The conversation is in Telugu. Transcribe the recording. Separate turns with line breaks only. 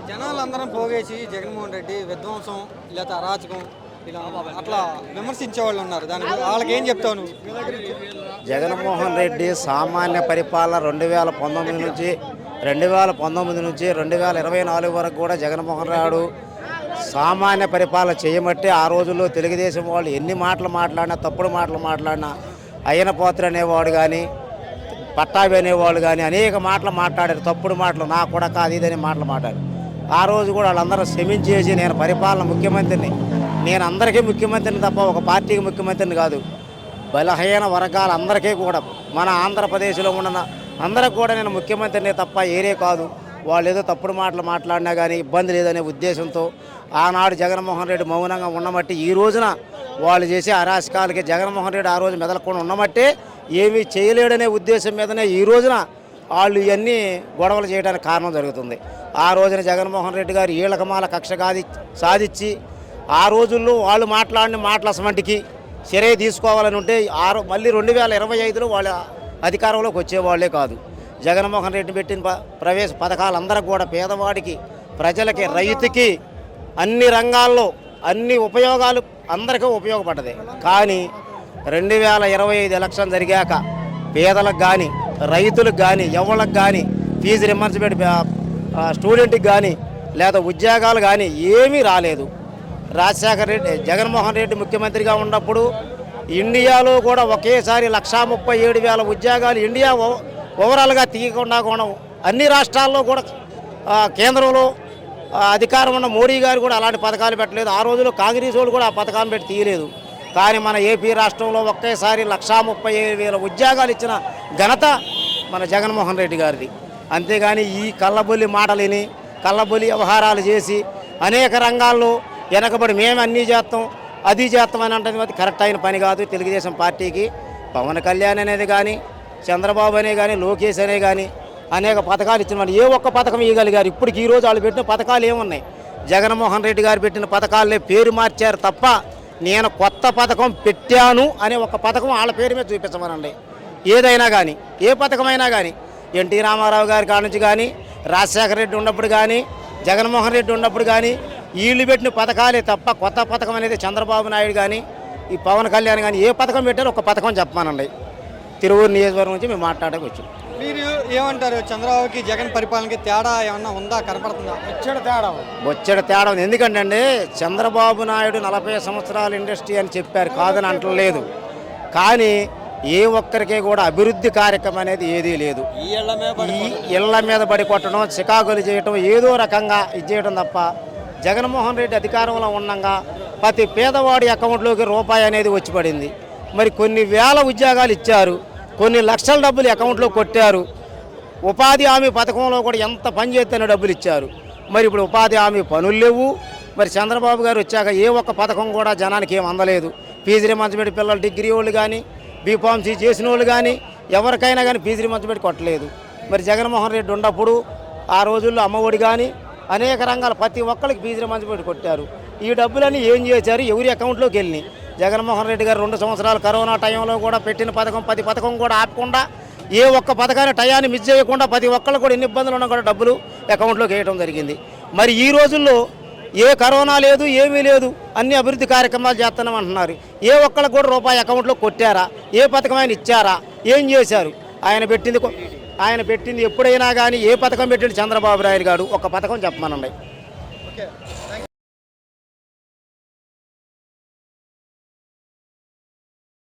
జనాలందరం పోగేసి జగన్మోహన్ రెడ్డి విధ్వంసం లేదా అరాచకం ఇలా అట్లా విమర్శించే వాళ్ళు ఉన్నారు. వాళ్ళకి ఏం చెప్తావు నువ్వు?
జగన్మోహన్ రెడ్డి సామాన్య పరిపాలన 2019 నుంచి 2024 వరకు కూడా జగన్మోహన్ రాడు సామాన్య పరిపాలన చేయమట్టి ఆ రోజుల్లో తెలుగుదేశం వాళ్ళు ఎన్ని మాటలు మాట్లాడినా, తప్పుడు మాటలు మాట్లాడినా, అయ్యన పోత్ర అనేవాడు కానీ, పట్టాభి అనేవాళ్ళు కానీ అనేక మాటలు మాట్లాడారు. తప్పుడు మాటలు, నా కూడా కాదు ఇదని మాటలు మాట్లాడారు. ఆ రోజు కూడా వాళ్ళందరూ క్షమించేసి నేను పరిపాలన ముఖ్యమంత్రిని, నేను అందరికీ ముఖ్యమంత్రిని తప్ప ఒక పార్టీకి ముఖ్యమంత్రిని కాదు, బలహీన వర్గాలందరికీ కూడా మన ఆంధ్రప్రదేశ్లో ఉన్న అందరికి కూడా నేను ముఖ్యమంత్రిని తప్ప ఏరే కాదు. వాళ్ళు ఏదో తప్పుడు మాటలు మాట్లాడినా కానీ ఇబ్బంది లేదనే ఉద్దేశంతో ఆనాడు జగన్మోహన్ రెడ్డి మౌనంగా ఉండమట్టి ఈ రోజున వాళ్ళు చేసే అరాచకాలకి జగన్మోహన్ రెడ్డి ఆ రోజు మెదలకుండా ఉండమట్టే ఏమీ చేయలేడనే ఉద్దేశం మీదనే ఈ రోజున వాళ్ళు ఇవన్నీ గొడవలు చేయడానికి కారణం జరుగుతుంది. ఆ రోజున జగన్మోహన్ రెడ్డి గారు ఈళ్ళకమాల కక్ష సాధించి ఆ రోజుల్లో వాళ్ళు మాట్లాడిన మాటల అసమంటికి చర్య తీసుకోవాలని ఉంటే మళ్ళీ 2025లో వాళ్ళ అధికారంలోకి వచ్చేవాళ్లే కాదు. జగన్మోహన్ రెడ్డి పెట్టిన ప్రవేశ పథకాలందరికీ కూడా పేదవాడికి, ప్రజలకి, రైతుకి అన్ని రంగాల్లో అన్ని ఉపయోగాలు అందరికీ ఉపయోగపడ్డది. కానీ 2025 ఎలక్షన్ జరిగాక పేదలకు కానీ, రైతులకు కానీ, ఎవరికి కానీ ఫీజు రియంబర్స్మెంట్ స్టూడెంట్కి కానీ లేదా ఉద్యోగాలు కానీ ఏమీ రాలేదు. రాజశేఖర రెడ్డి జగన్మోహన్ రెడ్డి ముఖ్యమంత్రిగా ఉన్నప్పుడు ఇండియాలో కూడా ఒకేసారి 137,000 ఉద్యోగాలు ఇండియా ఓవరాల్గా తీయకుండా కూడా అన్ని రాష్ట్రాల్లో కూడా కేంద్రంలో అధికారం ఉన్న మోడీ గారు కూడా అలాంటి పథకాలు పెట్టలేదు. ఆ రోజుల్లో కాంగ్రెస్ వాళ్ళు కూడా ఆ పథకాన్ని పెట్టి తీయలేదు. కానీ మన ఏపీ రాష్ట్రంలో ఒకేసారి 137,000 ఉద్యోగాలు ఇచ్చిన ఘనత మన జగన్మోహన్ రెడ్డి గారిది. అంతేగాని ఈ కళ్ళబొల్లి మాటలని, కళ్ళబొల్లి వ్యవహారాలు చేసి అనేక రంగాల్లో వెనకబడి మేము అన్నీ చేస్తాం, అది చేస్తామని అంటే కరెక్ట్ అయిన పని కాదు. తెలుగుదేశం పార్టీకి పవన్ కళ్యాణ్ అనేది కానీ, చంద్రబాబు అనే కానీ, లోకేష్ అనే కానీ అనేక పథకాలు ఇచ్చిన వాళ్ళు ఏ ఒక్క పథకం ఇవ్వగలిగారు? ఇప్పటికి ఈరోజు వాళ్ళు పెట్టిన పథకాలు ఏమున్నాయి? జగన్మోహన్ రెడ్డి గారు పెట్టిన పథకాలనే పేరు మార్చారు తప్ప నేను కొత్త పథకం పెట్టాను అనే ఒక పథకం వాళ్ళ పేరు మీద చూపించమనండి. ఏదైనా కానీ, ఏ పథకమైనా కానీ, ఎన్టీ రామారావు గారి కాడ నుంచి కానీ, రాజశేఖర రెడ్డి ఉన్నప్పుడు కానీ, జగన్మోహన్ రెడ్డి ఉన్నప్పుడు కానీ వీళ్ళు పెట్టిన పథకాలే తప్ప కొత్త పథకం అనేది చంద్రబాబు నాయుడు కానీ, ఈ పవన్ కళ్యాణ్ కానీ ఏ పథకం పెట్టారో ఒక పథకం చెప్పమానండి. తిరువూరు నియోజకవర్గం నుంచి మేము మాట్లాడక వచ్చాం.
మీరు ఏమంటారు? చంద్రబాబుకి జగన్ పరిపాలనకి తేడా ఏమన్నా ఉందా, కనపడుతుందా?
వచ్చేట తేడా ఉంది. ఎందుకంటే అండి చంద్రబాబు నాయుడు 40 సంవత్సరాల ఇండస్ట్రీ అని చెప్పారు, కాదని అంటలేదు. కానీ ఏ ఒక్కరికి కూడా అభివృద్ధి కార్యక్రమం అనేది ఏదీ లేదు. ఇళ్ల మీద బడి కొట్టడం, చికాకులు చేయటం, ఏదో రకంగా ఇది చేయడం తప్ప జగన్మోహన్ రెడ్డి అధికారంలో ఉండగా ప్రతి పేదవాడి అకౌంట్లోకి రూపాయి అనేది వచ్చి పడింది. మరి కొన్ని వేల ఉద్యోగాలు ఇచ్చారు, కొన్ని లక్షల డబ్బులు అకౌంట్లో కొట్టారు. ఉపాధి హామీ పథకంలో కూడా ఎంత పని చేస్తేనే డబ్బులు ఇచ్చారు. మరి ఇప్పుడు ఉపాధి హామీ పనులు లేవు. మరి చంద్రబాబు గారు వచ్చాక ఏ ఒక్క పథకం కూడా జనానికి ఏం అందలేదు. ఫీజు రియంబర్స్మెంట్ పిల్లలు, డిగ్రీ వాళ్ళు కానీ, బీఫార్మసీ చేసిన వాళ్ళు కానీ ఎవరికైనా కానీ ఫీజు రియంబర్స్మెంట్ కొట్టలేదు. మరి జగన్మోహన్ రెడ్డి ఉన్నప్పుడు ఆ రోజుల్లో అమ్మఒడి కానీ అనేక రంగాల ప్రతి ఒక్కరికి ఫీజు రియంబర్స్మెంట్ కొట్టారు. ఈ డబ్బులన్నీ ఏం చేశారు? ఎవరి అకౌంట్లోకి వెళ్ళి జగన్మోహన్ రెడ్డి గారు 2 సంవత్సరాలు కరోనా టైంలో కూడా పెట్టిన పథకం 10 పథకం కూడా ఆపకుండా ఏ ఒక్క పథకాన్ని టయాన్ని మిస్ చేయకుండా ప్రతి ఒక్కళ్ళు కూడా ఎన్ని ఇబ్బందులు ఉన్నా కూడా డబ్బులు అకౌంట్లోకి వేయడం జరిగింది. మరి ఈ రోజుల్లో ఏ కరోనా లేదు, ఏమీ లేదు, అన్ని అభివృద్ధి కార్యక్రమాలు చేస్తున్నామంటున్నారు. ఏ ఒక్కళ్ళకు కూడా రూపాయి అకౌంట్లో కొట్టారా? ఏ పథకం ఆయన ఇచ్చారా? ఏం చేశారు? ఆయన పెట్టింది ఎప్పుడైనా కానీ ఏ పథకం పెట్టింది చంద్రబాబు నాయుడు గారు? ఒక పథకం చెప్పమనండి.